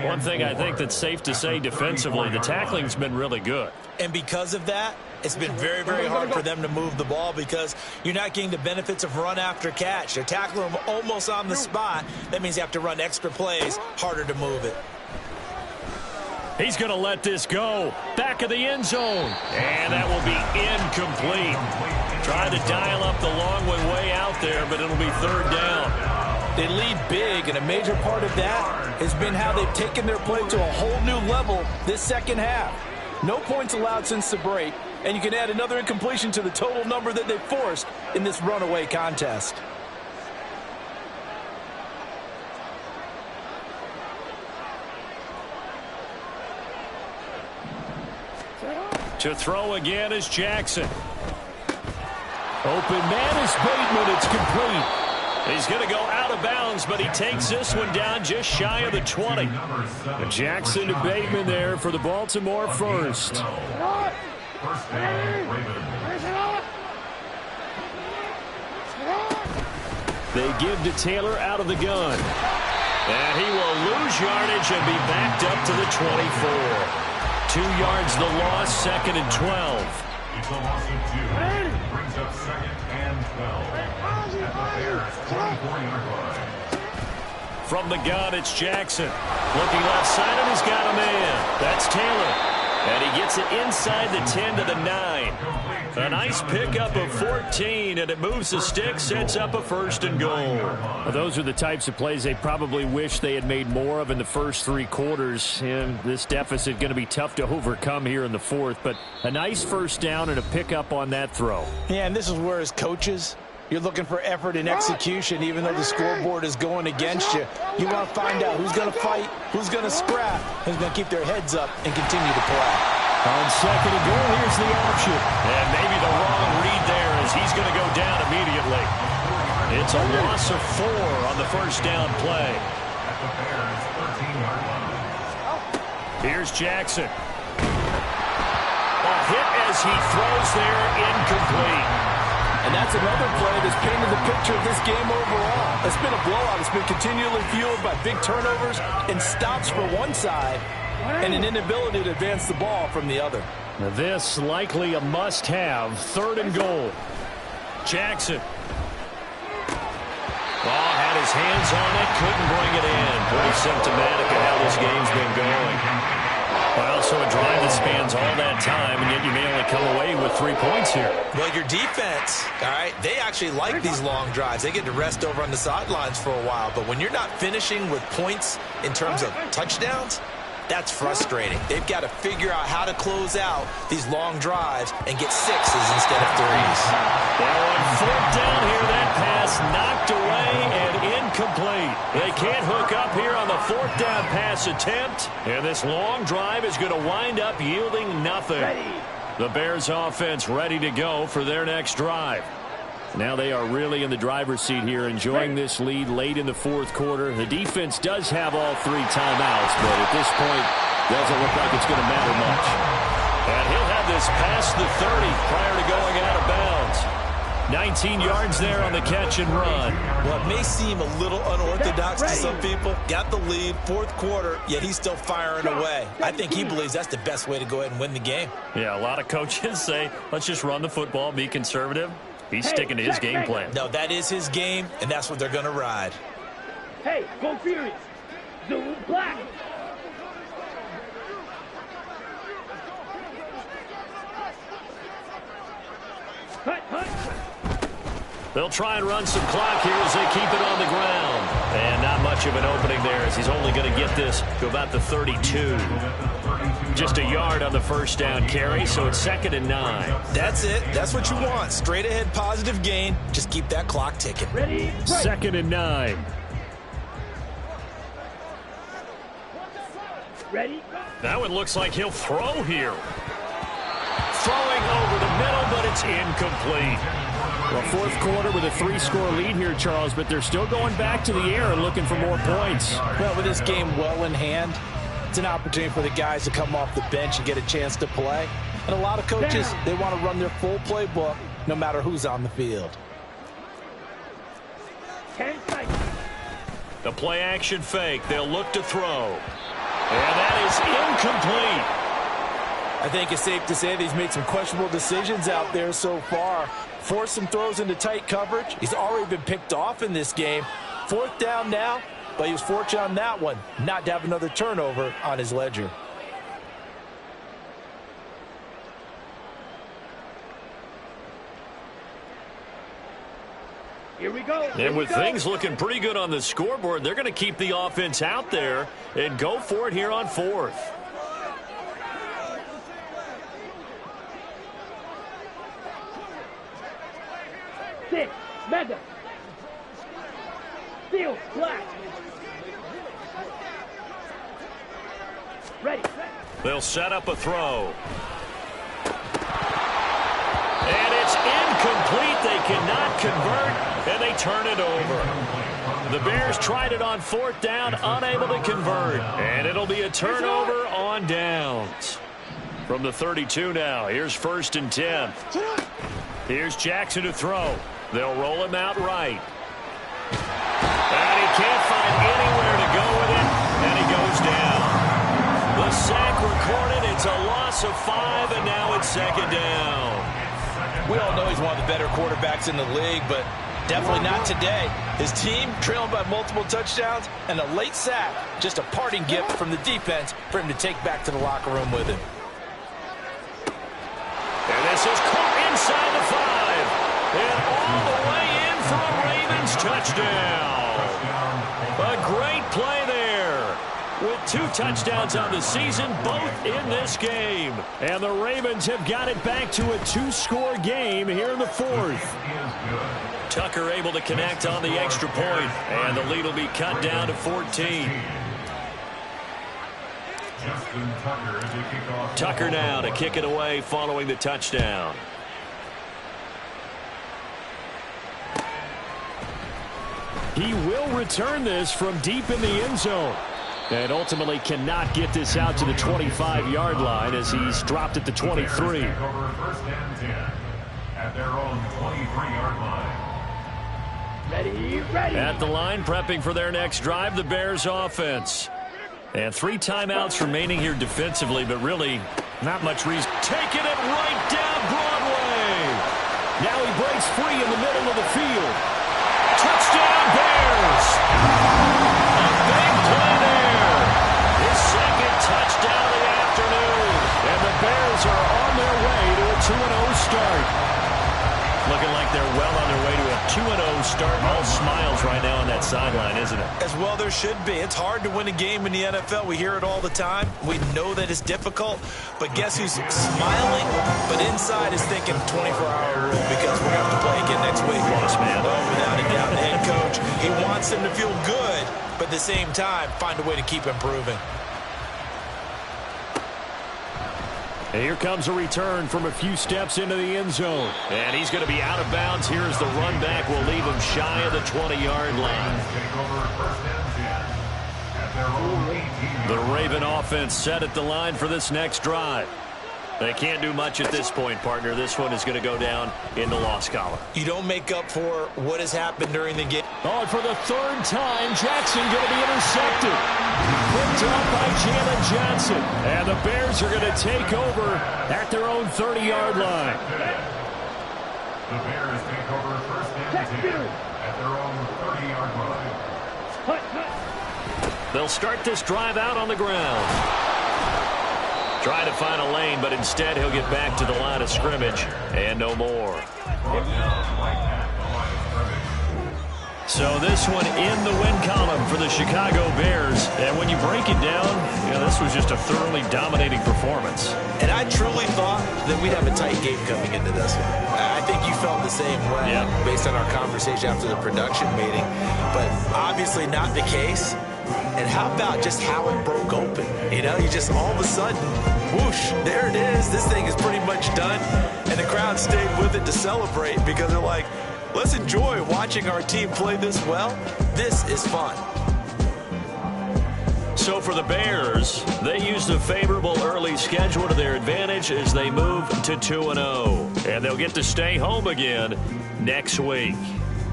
One thing I think that's safe to say defensively, the tackling's been really good. And because of that, it's been very, very hard for them to move the ball because you're not getting the benefits of run after catch. They're tackling them almost on the spot. That means you have to run extra plays, harder to move it. He's going to let this go. Back of the end zone. And that will be incomplete. Trying to dial up the long one way out there, but it'll be 3rd down. They lead big, and a major part of that has been how they've taken their play to a whole new level this second half. No points allowed since the break, and you can add another incompletion to the total number that they forced in this runaway contest. To throw again is Jackson. Open man is Bateman. It's complete. He's going to go out of bounds, but he takes this one down just shy of the 20. Jackson to Bateman there for the Baltimore first. They give to Taylor out of the gun. And he will lose yardage and be backed up to the 24. 2 yards the loss, 2nd and 12. It's a loss of 2. Brings up 2nd and 12. At the Bears' 24-yard line. From the gun, it's Jackson. Looking left side, and he's got a man. That's Taylor. And he gets it inside the 10 to the 9. A nice pickup of 14, and it moves the stick, sets up a 1st and goal. Well, those are the types of plays they probably wish they had made more of in the first 3 quarters. And this deficit going to be tough to overcome here in the 4th. But a nice first down and a pickup on that throw. Yeah, and this is where as coaches, you're looking for effort and execution, even though the scoreboard is going against you. You want to find out who's going to fight, who's going to scrap, who's going to keep their heads up and continue to play. On 2nd and goal, here's the option. And maybe the wrong read there as he's going to go down immediately. It's a loss of 4 on the first down play. At the Bears' 13-yard line. Here's Jackson. A hit as he throws there, incomplete. And that's another play that's painted the picture of this game overall. It's been a blowout. It's been continually fueled by big turnovers and stops for one side and an inability to advance the ball from the other. Now this likely a must-have, 3rd and goal. Jackson. Ball had his hands on it, couldn't bring it in. Pretty symptomatic of how this game's been going. Well, so a drive that spans all that time, and yet you may only come away with 3 points here. Well, your defense, all right, they actually like these long drives. They get to rest over on the sidelines for a while. But when you're not finishing with points in terms of touchdowns, that's frustrating. They've got to figure out how to close out these long drives and get 6s instead of 3s. Now on 4th down here, that pass knocked away and incomplete. They can't hook up here on the 4th down pass attempt. And this long drive is going to wind up yielding nothing. The Bears offense ready to go for their next drive. Now they are really in the driver's seat here, enjoying this lead late in the 4th quarter. The defense does have all 3 timeouts, but at this point, doesn't look like it's going to matter much. And he'll have this past the 30 prior to going out of bounds. 19 yards there on the catch and run. Well, it may seem a little unorthodox to some people. Got the lead, 4th quarter, yet he's still firing away. I think he believes that's the best way to go ahead and win the game. Yeah, a lot of coaches say, let's just run the football, be conservative. He's sticking to his game plan. No, that is his game, and that's what they're going to ride. Hey, go Furious. Zulu Black. They'll try and run some clock here as they keep it on the ground. And not much of an opening there as he's only going to get this to about the 32. Just a yard on the first down carry, so it's 2nd and 9. That's it. That's what you want. Straight ahead positive gain. Just keep that clock ticking. Ready? 2nd and 9. Ready? That one looks like he'll throw here. Throwing over the middle, but it's incomplete. Well, 4th quarter with a 3-score lead here, Charles, but they're still going back to the air and looking for more points. Well, with this game well in hand, it's an opportunity for the guys to come off the bench and get a chance to play. And a lot of coaches, they want to run their full playbook no matter who's on the field. 10 seconds. The play action fake. They'll look to throw. And that is incomplete. I think it's safe to say that he's made some questionable decisions out there so far. Forced some throws into tight coverage. He's already been picked off in this game. 4th down now, but he was fortunate on that one not to have another turnover on his ledger. Here we go. And with things looking pretty good on the scoreboard, they're going to keep the offense out there and go for it here on 4th. Mega. Steel. Black. Ready. They'll set up a throw. And it's incomplete. They cannot convert, and they turn it over. The Bears tried it on 4th down, unable to convert. And it'll be a turnover on downs. From the 32 now, here's 1st and 10. Here's Jackson to throw. They'll roll him out right. And he can't find anywhere to go with it, and he goes down. The sack recorded. It's a loss of 5, and now it's 2nd down. We all know he's one of the better quarterbacks in the league, but definitely not today. His team trailing by multiple touchdowns, and a late sack, just a parting gift from the defense for him to take back to the locker room with him. And this is caught inside the 5. And all the way in for a Ravens touchdown. A great play there. With 2 touchdowns on the season, both in this game. And the Ravens have got it back to a 2-score game here in the 4th. Tucker able to connect on the extra point, and the lead will be cut down to 14. Tucker now to kick it away following the touchdown. He will return this from deep in the end zone. And ultimately cannot get this out to the 25-yard line as he's dropped at the 23. First and 10 at their own 23-yard line. Ready. At the line, prepping for their next drive, the Bears offense. And 3 timeouts remaining here defensively, but really not much reason. Taking it right down Broadway. Now he breaks free in the middle of the field. Touchdown Bears. A big play there. His 2nd touchdown of the afternoon. And the Bears are on their way to a 2-0 start. Looking like they're well on their way to a 2-0 start. All smiles right now on that sideline, isn't it? As well there should be. It's hard to win a game in the NFL. We hear it all the time. We know that it's difficult. But guess who's smiling? But inside is thinking 24-hour rule because we're going to have to play again next week. Yes, man. Oh, without a doubt, the head coach, he wants them to feel good, but at the same time, find a way to keep improving. And here comes a return from a few steps into the end zone. And he's going to be out of bounds. Here's the run back. Will leave him shy of the 20-yard line. The Raven offense set at the line for this next drive. They can't do much at this point, partner. This one is going to go down in the loss column. You don't make up for what has happened during the game. Oh, and for the 3rd time, Jackson going to be intercepted. Picked up by Jalen Johnson. And the Bears are going to take over at their own 30-yard line. The Bears take over first and 10 at their own 30-yard line. They'll start this drive out on the ground. Try to find a lane, but instead he'll get back to the line of scrimmage and no more. So this one in the win column for the Chicago Bears. And when you break it down, this was just a thoroughly dominating performance. And I truly thought that we'd have a tight game coming into this one. I think you felt the same way based on our conversation after the production meeting. But obviously not the case. And how about just how it broke open? You just all of a sudden, whoosh, there it is. This thing is pretty much done. And the crowd stayed with it to celebrate because they're like, let's enjoy watching our team play this well. This is fun. So for the Bears, they used a favorable early schedule to their advantage as they move to 2-0. And they'll get to stay home again next week.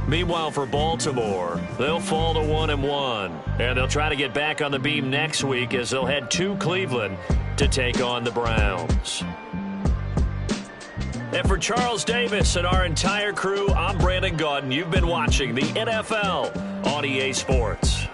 Meanwhile, for Baltimore, they'll fall to 1-1. And they'll try to get back on the beam next week as they'll head to Cleveland to take on the Browns. And for Charles Davis and our entire crew, I'm Brandon Gaudin. You've been watching the NFL on EA Sports.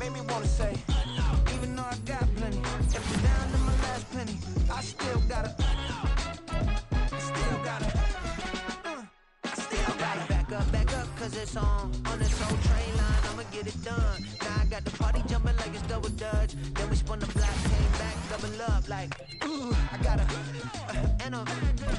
made me wanna say, even though I got plenty, if I'm down to my last penny, I still gotta back up, cause it's on this whole train line, I'ma get it done. Now I got the party jumping like it's double dutch. Then we spun the block, came back, double up like, ooh, I got a,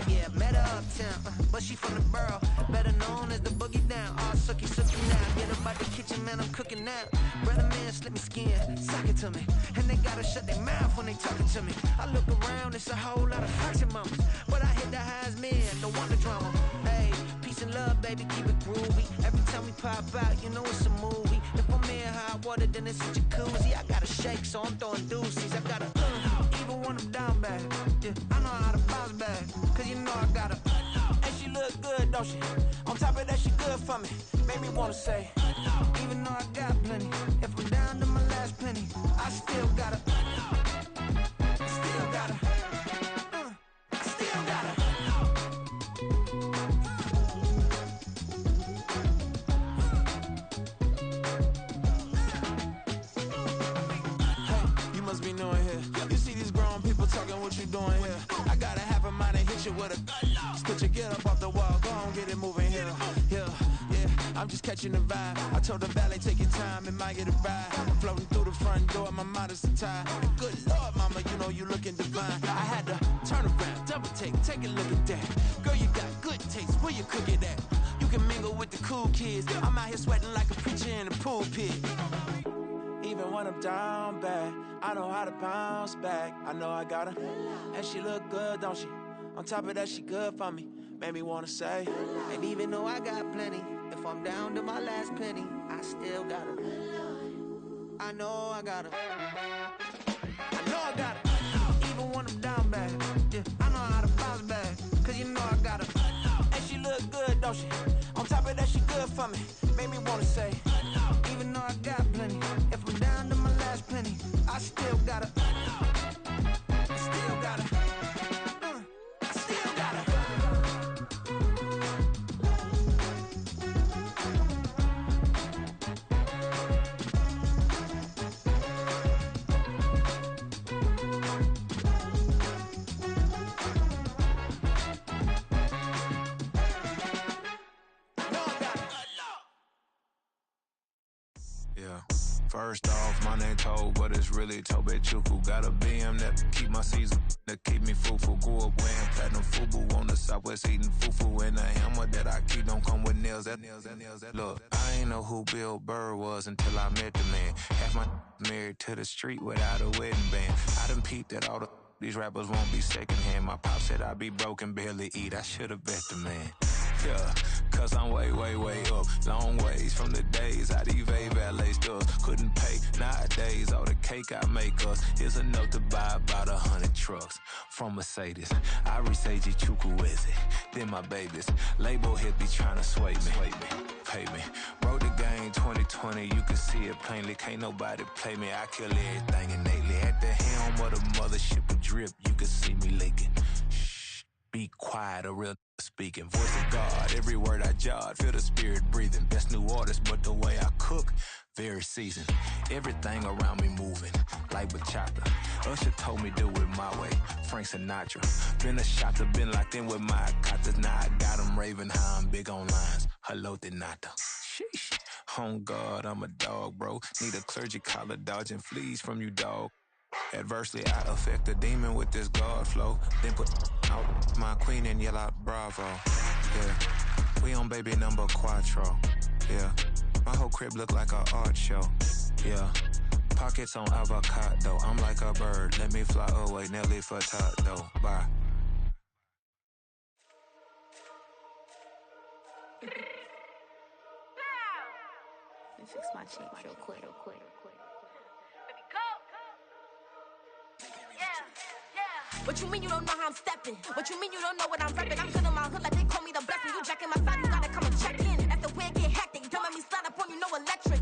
yeah, met her uptown, but she from the borough, better known as the boogie down. All sucky now, get up out the kitchen, man, I'm cooking now. Brother man, slip me skin, suck it to me, and they gotta shut their mouth when they talking to me. I look around, it's a whole lot of foxy mamas, but I hit the highs, man, don't want the drama. Hey, peace and love, baby, keep it groovy. Every time we pop out, you know it's a movie. If I'm in hot water, then it's a jacuzzi. I gotta shake, so I'm throwing deuces. I gotta, even when I'm down bad, yeah, I know how to bounce back, cause you know I gotta. And she look good, don't she? On top of that, she good for me. Made me wanna say, even though I got plenty, if I'm down to my last penny, I still gotta, still gotta. What you doing here? I gotta have a mind to hit you with a split you, get up off the wall, go on, get it moving here. Yeah, I'm just catching the vibe. I told the valet, take your time, it might get a ride. I'm floating through the front door, my mind is a tie. And good Lord, mama, you know you looking divine. I had to turn around, double take a look at that. Girl, you got good taste, where you cook it at? You can mingle with the cool kids. I'm out here sweating like a preacher in a pool pit. Even when I'm down bad, I know how to bounce back. I know I got her, and she look good, don't she? On top of that, she good for me. Made me wanna say, and even though I got plenty, if I'm down to my last penny, I still got her. I know I got her. I know I got her. Even when I'm down bad, yeah, I know how to bounce back, cause you know I got her. And she look good, don't she? On top of that, she good for me. Made me wanna say, even though I got plenty, if I'm down to my last penny, I still gotta, still gotta, still gotta. First off, my name Tobe, but it's really Tobe Chuku. Got a BM that keep my season, that keep me fruitful. Grew up wearing platinum FUBU on the Southwest eating fufu. And a hammer that I keep don't come with nails. Look, I ain't know who Bill Burr was until I met the man. Half my married to the street without a wedding band. I done peeped that all these rappers won't be secondhand. My pop said I'd be broken, barely eat. I should've bet the man. Yeah, cause I'm way up, long ways from the days I evade valet stores. Couldn't pay nowadays, all the cake I make us is enough to buy about 100 trucks from Mercedes. I resage Chukwueze, then my babies. Label hit be trying to sway me, pay me. Wrote the game 2020, you can see it plainly. Can't nobody play me, I kill everything innately. At the helm of the mothership with drip, you can see me leaking. Shh, be quiet, a real speaking. Voice of God, every word I jot, feel the spirit breathing. Best new artist, but the way I cook, very seasoned. Everything around me moving, like bachata. Usher told me do it my way, Frank Sinatra. Been a shotter, been locked in with my katas. Now I got them raving how I'm big on lines. Hello, Denata. Sheesh. On God, I'm a dog, bro. Need a clergy collar, dodging fleas from you, dog. Adversely, I affect the demon with this God flow. Then put out my queen and yell out bravo. Yeah, we on baby number quattro. Yeah, my whole crib look like an art show. Yeah, pockets on avocado. I'm like a bird, let me fly away. Nelly Furtado, bye. Let me fix my cheek real quick. What you mean you don't know how I'm stepping? What you mean you don't know what I'm repping? I'm good on my hood like they call me the blessing. You jacking my side, you gotta come and check in. That's the way it get hectic. Don't let me slide up on you, no electric.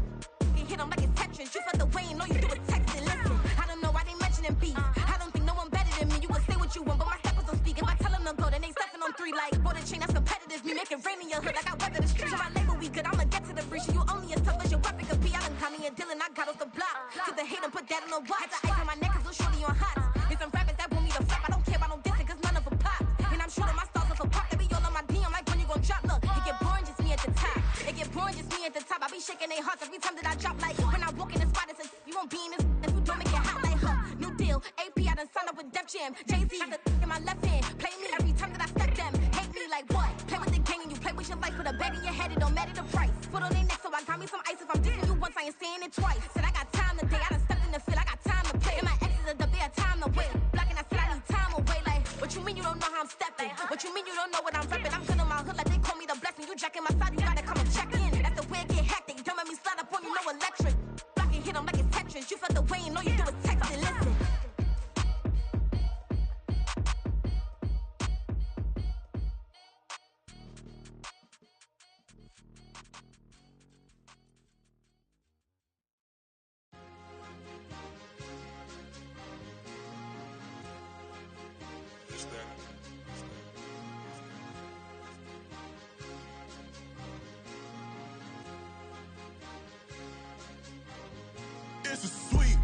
You hit them like it's Tetris. You felt the way and know you do a texting. Listen, I don't know why they mentioning beef. I don't think no one better than me. You can say what you want, but my steppers don't speak. If I tell them to go, then they stepping on 3 like border chain. That's competitive. Me make it rain in your hood like I weather the street. So my label we good. I'ma get to the breach. You only as tough as your weapon could be. I done Connie and Dylan. I got off the block. Cause the hate and put that on the watch. The ice on my neck is little shorty on hot. There's some rappers that want me to flop. I don't care about no dissing cause none of them pop. And I'm shooting my stars off a pop. They be all on my DM like when you gon' drop. Look, it get boring just me at the top. It get boring just me at the top. I be shaking their hearts every time that I drop. Like when I walk in the spot, it's you won't be in this. If you don't make it hot like new deal. AP, I done signed up with Def Jam. Jay-Z got the in my left hand. Play me every time that I step them. Hate me like what? Play with the gang and you play with your life. Put a bag in your head, it don't matter the price. Put on their neck, so I got me some ice. If I'm dissing you once, I ain't saying it twice. Said I got time today, I done stepped in the field, I got time to play. And my exes are the bare time to wait. Blocking, I said I need time away. Like, what you mean you don't know how I'm stepping? What you mean you don't know what I'm repping? I'm good in my hood like they call me the blessing. You jacking my side, you gotta come and check in. That's the way it get hectic. Don't make me slide up on you, no electric. Blocking, hit them like it's Tetris. You felt the way and all you do is text it, listen. It's a sweep.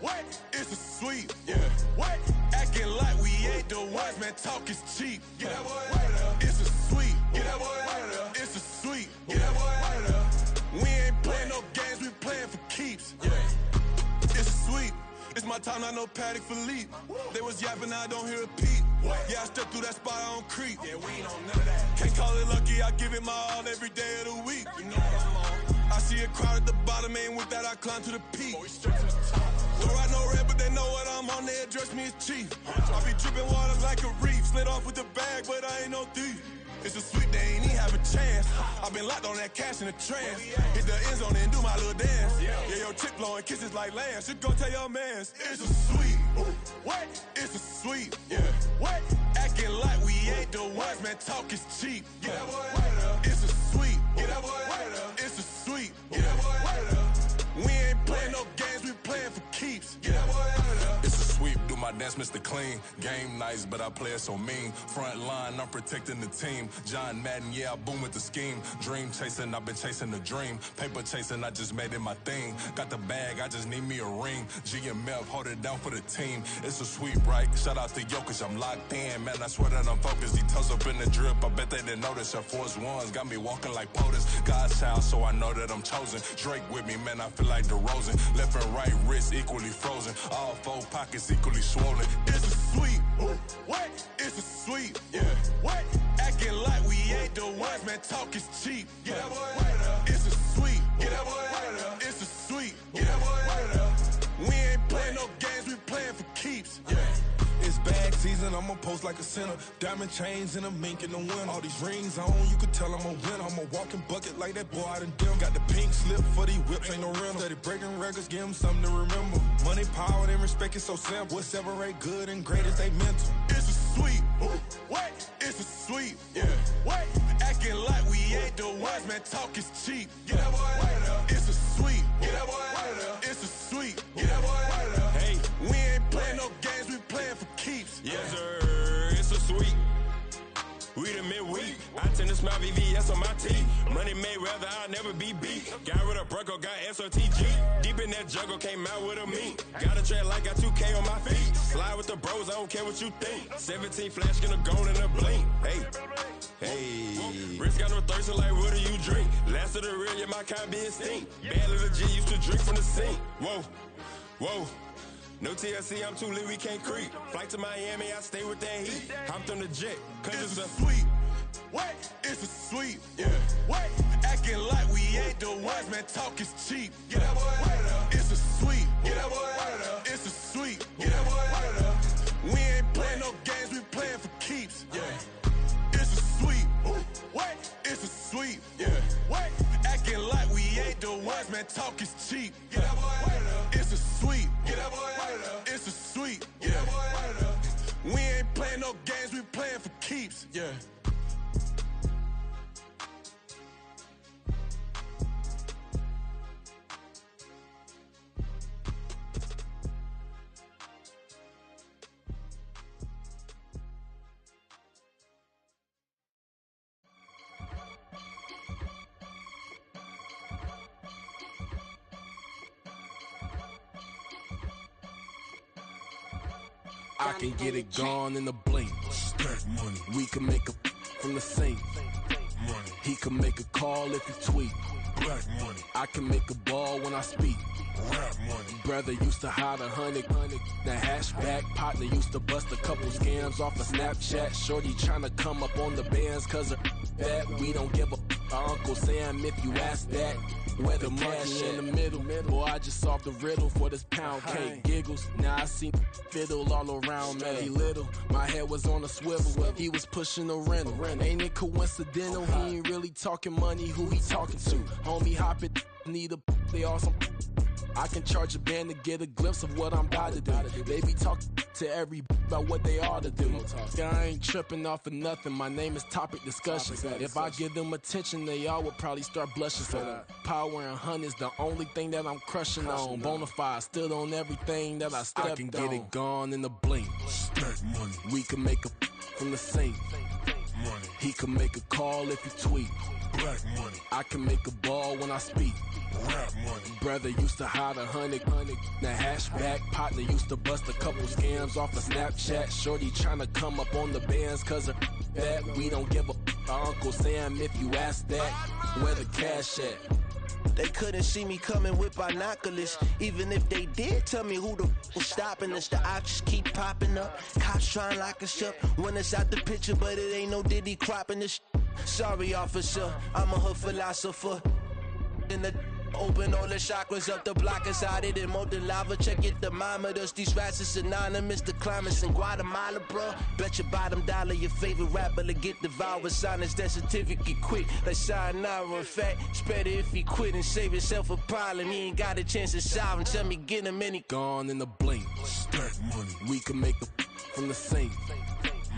What? It's a sweep. Yeah. What? Acting like we ain't the ones, man. Talk is cheap. Get that boy out of there. It's a sweep. Get that boy out of there. It's a sweep. Get that boy out of there. We ain't playing no games, we playing for keeps. Yeah. It's a sweep. It's my time, I know Patek Philippe. They was yapping, I don't hear a peep. Yeah, I step through that spot, I don't creep. Yeah, we ain't on none of that. Can't call it lucky, I give it my all every day of the week. You know what I'm on. I see a crowd at the bottom, and with that I climb to the peak. Don't ride no red, but they know what I'm on, they address me as chief. I be dripping water like a reef, slid off with the bag, but I ain't no thief. It's a sweep, they ain't even have a chance. I've been locked on that cash in a trance. Hit the end zone and do my little dance. Yeah, your chick blowing kisses like lambs. You go tell your mans. It's a sweep. What? It's a sweep. Yeah. What? Acting like we ain't the ones, man. Talk is cheap. Get that boy out of there. It's a sweep. Get that boy out of there. It's a sweep. Get that boy out of there. We ain't playing no games, we playing for keeps. Get that boy out of there. It's a sweep, do my dance, Mr. Clean. Game nice, but I play it so mean. Front line, I'm protecting the team. John Madden, yeah, I boom with the scheme. Dream chasing, I've been chasing the dream. Paper chasing, I just made it my thing. Got the bag, I just need me a ring. GMF, hold it down for the team. It's a sweep, right? Shout out to Jokic, I'm locked in. Man, I swear that I'm focused. He toes up in the drip, I bet they didn't notice. Air Force Ones got me walking like POTUS. God's child, so I know that I'm chosen. Drake with me, man, I feel like DeRozan. Left and right wrist equally frozen. All four pockets equally swollen. It's a sweep. What? It's a sweep. Yeah. What? Acting like we ain't the ones, man. Talk is cheap. Get that boy out of there. It's a sweep. Get that boy out of there. It's a sweep. Get that boy out of there. We ain't playing no games, we playing for keeps. Yeah. It's bag season, I'ma post like a sinner. Diamond chains and a mink in the wind. All these rings on, you could tell I'm a winner. I'm a walking bucket like that boy out in dim. Got the pink slip for these whips, ain't no rental. Steady breaking records, give them something to remember. Money, power, and respect is so simple. What separate good and great is they mental. It's a sweep. What? It's a sweep. Yeah. What? Acting like we ain't the ones, man. Talk is cheap. Get that boy out of there. It's a sweep. Get that boy out of there. It's a sweep. Get that boy out of there. Hey, we ain't playing no games, we playing for keeps. Yes, sir. It's a sweep. We the midweek. I tend to smile VVS on my teeth. Money made rather I'll never be beat. Got rid of Bronco, got SOTG. Deep in that jungle, came out with a meat. Got a track like got 2K on my feet. Slide with the bros, I don't care what you think. 17 flash, gonna go in a blink. Hey. Hey, Rich got no thirst, like what do you drink? Last of the real, yeah, my kind be extinct. Bad little G used to drink from the sink. Whoa, whoa. No TLC, I'm too lit, we can't creep. Flight to Miami, I stay with that heat. Hopped on the jet, cause it's a sweep. What? It's a sweep. Yeah. What? Acting like we ain't the ones, man. Talk is cheap. Get that boy out of there. It's a sweep. Get that boy out of there. It's a sweep. Get that boy out of there. We ain't playing no games, we playing for keeps. Yeah. It's a sweep. What? It's a sweep. Yeah. What? Acting like we ain't the ones, man. Talk is cheap. Get that boy out of there. It's a sweep. Get that boy out of there. It's a sweep. Get that boy out of there. We ain't playing no games, we playing for keeps. Yeah. I can get it gone in a blink. Stack money. We can make a from the sink. Money. He can make a call if he tweet. Black money. I can make a ball when I speak. Rap money. Brother used to hide 100. The hashback partner used to bust a couple scams off of Snapchat. Shorty tryna come up on the bands cause of that. We don't give a Uncle Sam if you ask that. Where the cash in the middle. Boy, I just solved the riddle for this pound cake. Giggles, now I see fiddle all around me. He little, my head was on a swivel. He was pushing a rental. Ain't it coincidental? He ain't really talking money, who he talking to? Homie hoppin', need a they awesome. I can charge a band to get a glimpse of what I'm about to do. They be talking to every about what they ought to do. I ain't tripping off of nothing. My name is Topic Discussion. If I give them attention, they all would probably start blushing. So power and hunt is the only thing that I'm crushing on. Bonafide stood on everything that I stepped on. I can get it gone in a blink. Stack money. We can make a from the sink. Money. He can make a call if he tweet. Black money. I can make a ball when I speak. Rap money. Brother used to hide 100. The hashback partner used to bust a couple scams off of Snapchat. Shorty tryna come up on the bands cause of that. We don't give a Uncle Sam if you ask that. Where the cash at? They couldn't see me coming with binoculars. Even if they did tell me who the was stopping us, the options keep popping up. Cops trying to lock us up when it's out the picture, but it ain't no Diddy cropping this. Sorry, officer, I'm a hood philosopher. In the open all the chakras up, the block is out it and molten lava. Check your thermometers, these rats is synonymous. The climates in Guatemala, bro. Bet your bottom dollar your favorite rapper to get devoured. Sign his death certificate quick. Like sayonara. In fact, it's better if he quit and save himself a problem. He ain't got a chance to solve him. Tell me get him any gone in a blink. Stack money. We can make a from the sink.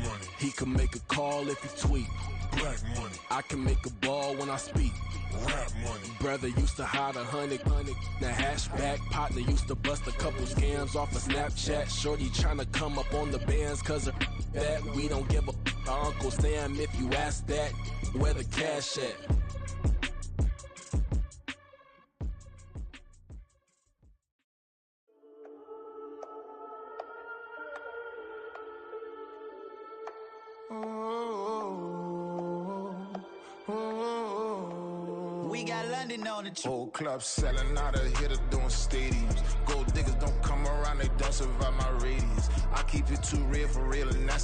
Money. He can make a call if he tweet. Black money. I can make a ball when I speak. Rap money. Brother used to hide 100. The hashback partner used to bust a couple scams off of Snapchat. Shorty tryna come up on the bands cause of that. We don't give a Uncle Sam if you ask that. Where the cash at? We got London on the whole club selling out of hitter doing stadiums. Gold diggers don't come around, they don't survive my radius. I keep it too real for real, and that's